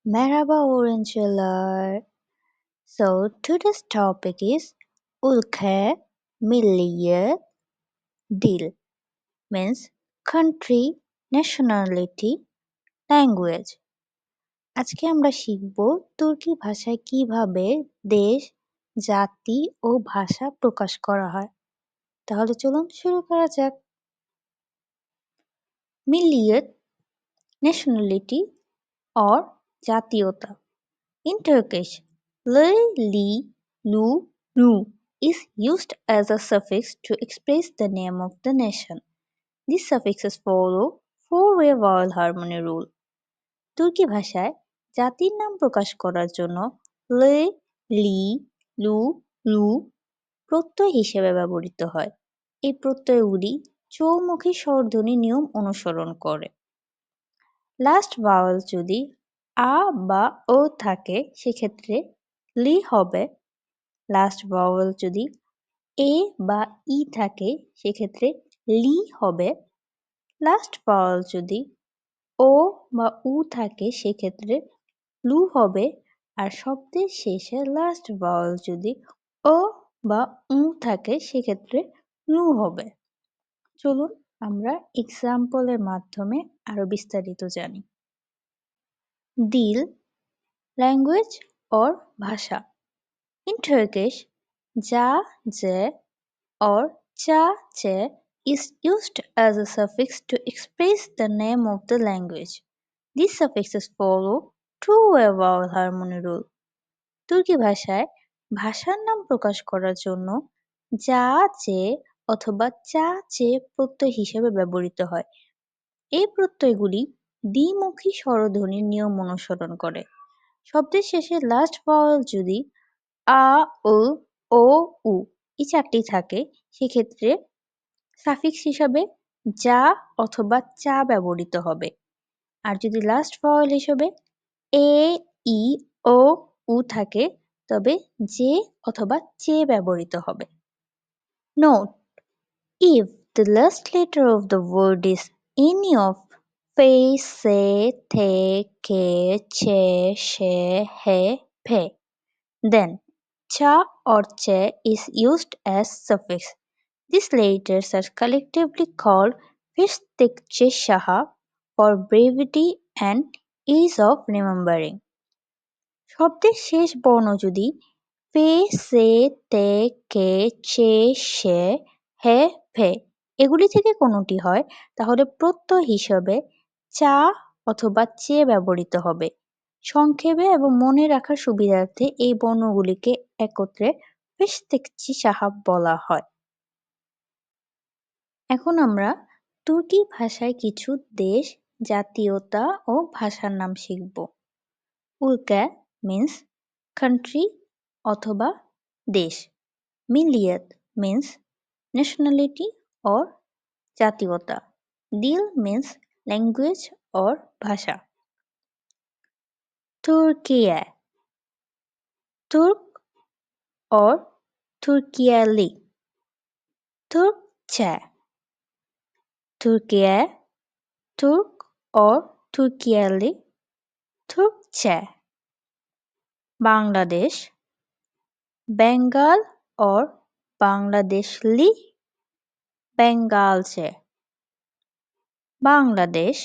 Merhaba öğrenciler. So today's topic is ülke, milliyet, dil means country, nationality, language. আজকে আমরা শিখব তুর্কি ভাষায় কিভাবে দেশ, জাতি ও ভাষা প্রকাশ করা হয়। তাহলে চলুন শুরু করা যাক। মিলিয়ত, nationality or জাতীয়তা। In Turkish, li, lu, nu is used as a suffix to express the name of the nation. These suffixes follow four-way vowel harmony rule. তুর্কি ভাষায় জাতির নাম প্রকাশ করার জন্য লি, লি, লু, লু প্রত্যয় হিসেবে ব্যবহৃত হয়। এই প্রত্যয়গুলি চৌমুখী স্বরধ্বনি নিয়ম অনুসরণ করে। লাস্ট ভাওয়েল যদি আ বা ও থাকে সেক্ষেত্রে লি হবে। লাস্ট ভাওয়েল যদি এ বা ই থাকে সেক্ষেত্রে লি হবে। লাস্ট ভাওয়েল যদি ও বা উ থাকে সেক্ষেত্রে লু হবে। আর শব্দের শেষে লাস্ট ভাওয়েল যদি ও বা উ থাকে সেক্ষেত্রে লু হবে। চলুন আমরা এক্সাম্পলের মাধ্যমে আরো বিস্তারিত জানি। Dil, language or bhasha. In Turkish, ja, je or cha, che is used as a suffix to express the name of the language. These suffixes follow two-way vowel harmony rule. তুর্কি ভাষায় ভাষার নাম প্রকাশ করার জন্য যা, যে অথবা চা, চে প্রত্যয় হিসেবে ব্যবহৃত হয়। এই প্রত্যয়গুলি দ্বিমুখী স্বরধ্বনির নিয়ম অনুসরণ করে। শব্দের শেষে লাস্ট ভাওয়েল যদি আ, ও, উ এই চারটি থাকে সেক্ষেত্রে সাফিক্স হিসাবে যা অথবা চা ব্যবহৃত হবে। আর যদি লাস্ট ভাওয়েল হিসেবে এ, ই, উ থাকে তবে যে অথবা চে ব্যবহৃত হবে। Note: if the last letter of the word is any of fe, se, the, ke, che, she, he, phe, then cha or che is used as suffix. These letters are collectively called Fishtikche Shaha for brevity and ease of remembering. শব্দের শেষ বর্ণ যদি ফে, সে, তে, কে, চে, শে, হে, ফে এগুলি থেকে কোনোটি হয় তাহলে প্রত্যয় হিসেবে চা অথবা চে ব্যবহৃত হবে। সংক্ষেপে এবং মনে রাখার সুবিধার্থে এই বর্ণগুলিকে একত্রে ফিশতেকচি সাহাব বলা হয়। এখন আমরা তুর্কি ভাষায় কিছু দেশ, জাতীয়তা ও ভাষার নাম শিখব। উলকা মিন্স কান্ট্রি অথবা দেশ। মিলিয়ত মিন্স ন্যাশনালিটি অর জাতীয়তা। দিল মিন্স ল্যাঙ্গুয়েজ অর ভাষা। তুর্কিয়ে তুর্ক অর তুর্কিয়ালি। তুর্কচে তুর্কিয়ে তুর্ক অর তুর্কিয়ালি। তুর্কচে। বাংলাদেশ বেঙ্গল অর বাংলাদেশলি। বেঙ্গালচে। বাংলাদেশ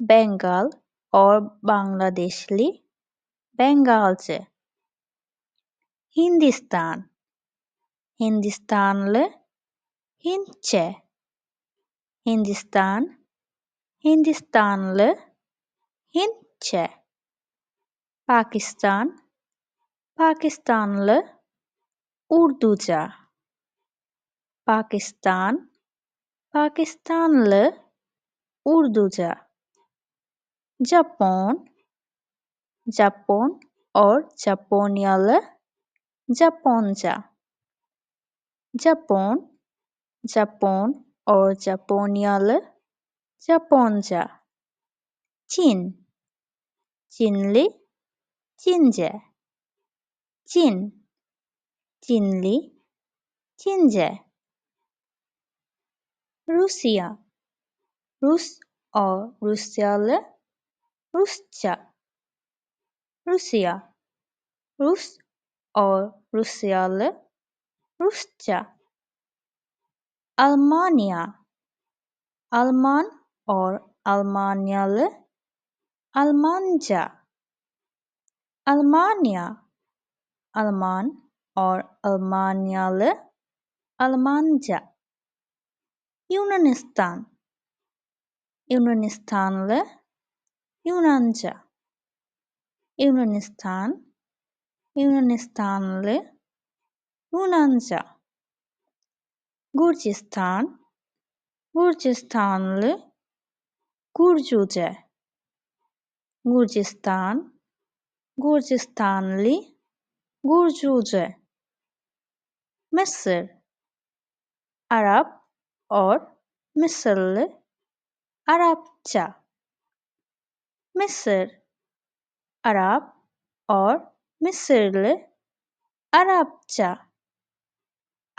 বেঙ্গল অর বাংলাদেশলি। বেঙ্গালচে। হিন্দিস্তান হিন্দিস্তানলে। হিন্দচে। হিন্দিস্তান হিন্দিস্তানলে। হিন্দচে। পাকিস্তান পাকিস্তানলে। উর্দুচা। পাকিস্তান পাকিস্তানলে। উর্দুচা। জাপান জাপান অর জাপনিয়ালে। জাপনচা। জাপান জাপান অর জাপনিয়ালে। জাপনচা। চীন চীনলি। চীনজে। চীন চীনলি। চীনজে। রুশিয়া রুশ অর রুশিয়ালে। রুশচা। Russia, Rus or Russialı, Rusça. Almanya, Alman or Almanyalı, Almanca. Almanya, Alman or Almanyalı, Almanca. Yunanistan, Yunanistanlı, Yunanca. Yunanistan, Yunanistanlı, Yunanca. Gürcistan, Gürcistanlı, Gürcüce. Gürcistan, Gürcistanlı, Gürcüce. Mısır, Arap or Mısırlı, Arapça. Mısır, Arap or Mısırlı, Arapça.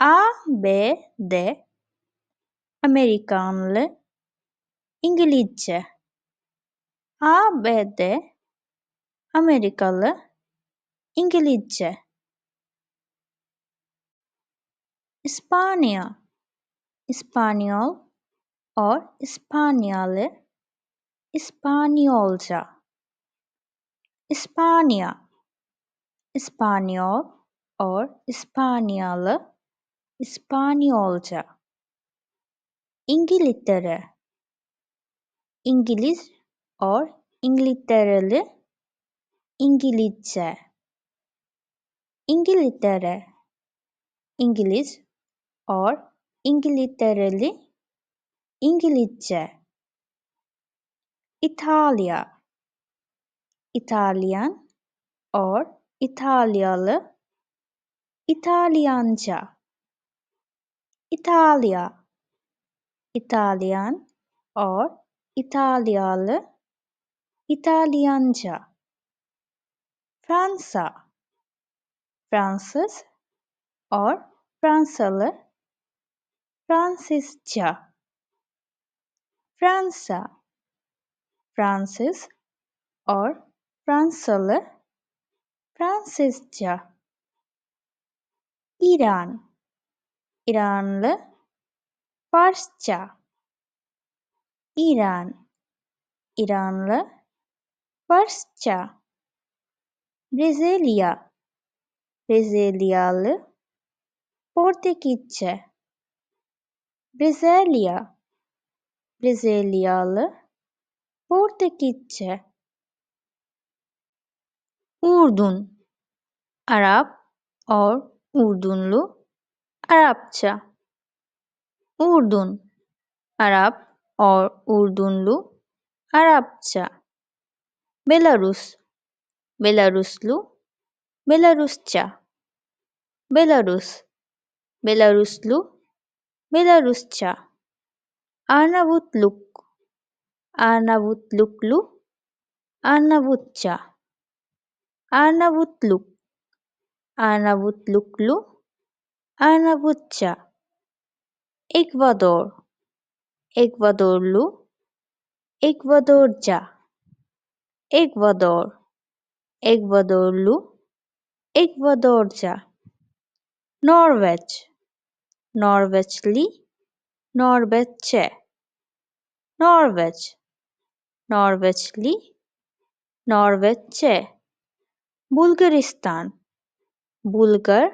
ABD, Amerikanlı, İngilizce. ABD, Amerikalı, İngilizce. İspanya, İspanyol or İspanyalı, İspanyolca. İspanya, İspanyol or İspanyalı, İspanyolca. İngiltere, İngiliz or İngiltereli, İngilizce. İngiltere, İngiliz or İngiltereli, İngilizce. İtalya, İtalyan or İtalyalı, İtalyanca. İtalya, İtalyan or İtalyalı, İtalyanca. Fransa, Fransız or Fransalı, Fransızca. Fransa, Fransız or Fransalı, Fransızca. İran, İranlı, Farsça. İran, İranlı, Farsça. Brezilya, Brezilyalı, Portekizce. Brezilya, Brezilyalı, Portekizce. Ürdün, Arap or Ürdünlü, Arapça. Ürdün, Arap or Ürdünlü, Arapça. Belarus, Belaruslu, Belarusça. Belarus, Belaruslu, Belarusça. Arnavutluk, Arnavutluklu, Arnavutça. Arnavutluk, Arnavutluklu, Arnavutça. Ekvador, Ekvadorlu, Ekvadorca. Ekvador, Ekvadorlu, Ekvadorca. Norveç, Norveçli, Norveççe. Norveç, Norveçli, Norveççe. Bulgaristan, Bulgar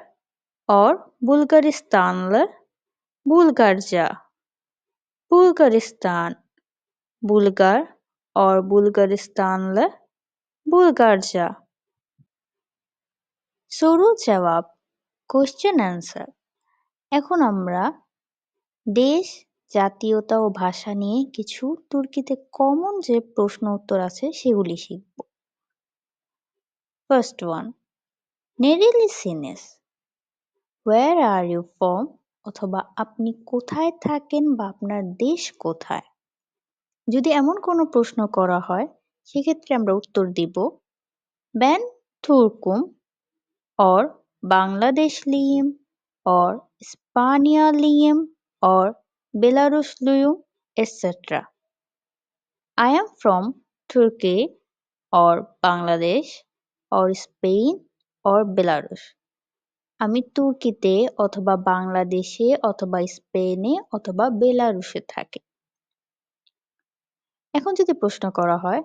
or Bulgaristanlı, Bulgarca. Bulgaristan, Bulgar or Bulgaristanlı, Bulgarca. Soru cevap, question answer. এখন আমরা দেশ, জাতীয়তা ও ভাষা নিয়ে কিছু তুর্কিতে common যে প্রশ্ন উত্তর আছে সেগুলি শিখব। ফার্স্ট ওয়ান, নেরিলিসিনেস, হোয়ার আর ইউ ফ্রম, অথবা আপনি কোথায় থাকেন বা আপনার দেশ কোথায়। যদি এমন কোনো প্রশ্ন করা হয় সেক্ষেত্রে আমরা উত্তর দিব Ben তুর্কুম or Bangladeshliyim or Spanialiyim or Belarusluyum, etc. I am from Turkey or Bangladesh or Spain or Belarus? আমি তুর্কিতে অথবা বাংলাদেশে অথবা স্পেনে অথবা বেলারুশে থাকি। এখন যদি প্রশ্ন করা হয়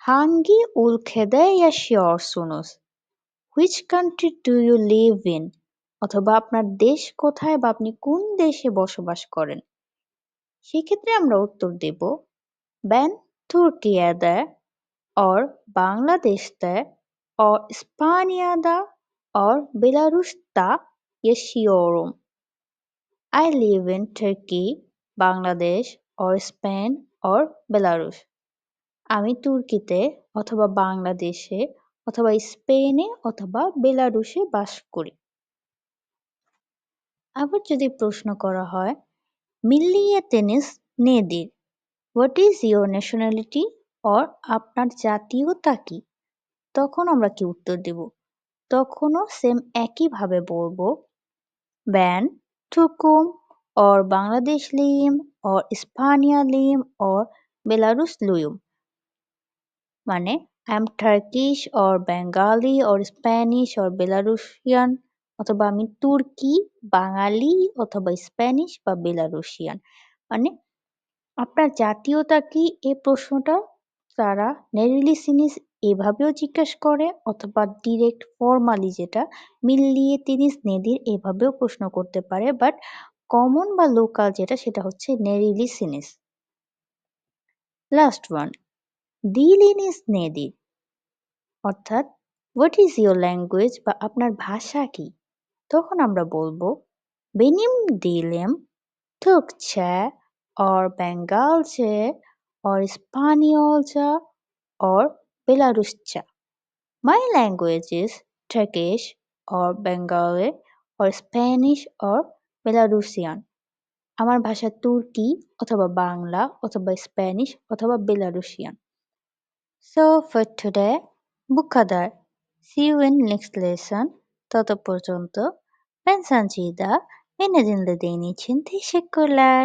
হাঙ্গি উল খেদাইয়াশিয়রসুনুস which country do you live in অথবা আপনার দেশ কোথায় বা আপনি কোন দেশে বসবাস করেন, সেক্ষেত্রে আমরা উত্তর দেব Ben Türkiye'de or Bangladeş'te or İspanya'da or Belarus'ta yaşıyorum. I live in Turkey, Bangladesh or Spain or Belarus. আমি তুর্কিতে অথবা বাংলাদেশে অথবা স্পেনে অথবা বেলারুশে বাস করি। আবার যদি প্রশ্ন করা হয় মিল্লিয়েতেনিস নেদির what is your nationality or আপনার জাতীয়তা কি, তখন আমরা কি উত্তর দেব? তখনও সেম একইভাবে বলবো ব্যান থুকুম অর বাংলাদেশ লিম অর স্পানিয়া লিম অর বেলারুস লুয়ুম, মানে I am Turkish or Bengali or Spanish or Belarusian, অথবা আমি তুর্কি, বাঙালি অথবা স্প্যানিশ বা বেলারুশিয়ান। মানে আপনার জাতীয়তা কি, এই প্রশ্নটা তারা নেরিলিসিনিস এভাবেও জিজ্ঞেস করে অথবা ডিরেক্ট ফর্মালি যেটা মিলিয়ে তিনিস নেদির এভাবেও প্রশ্ন করতে পারে, বাট কমন বা লোকাল যেটা সেটা হচ্ছে নেরিলিসিনিস। লাস্ট ওয়ান দিলিনিস নেদির, অর্থাৎ হোয়াট ইজ ইয়োর ল্যাঙ্গুয়েজ বা আপনার ভাষা কি, তখন আমরা বলবো বেনিম দিলেম Türkçe or Bengalce or Spanyolca or Belarusça. My language is Turkish or Bengali or Spanish or Belarusian. আমার ভাষা তুর্কি অথবা বাংলা অথবা স্প্যানিশ অথবা Belarusian. So for today, Bukadar. See you in next lesson. তত পর্যন্ত ben Sanjida beni dinlediğin için teşekkürler.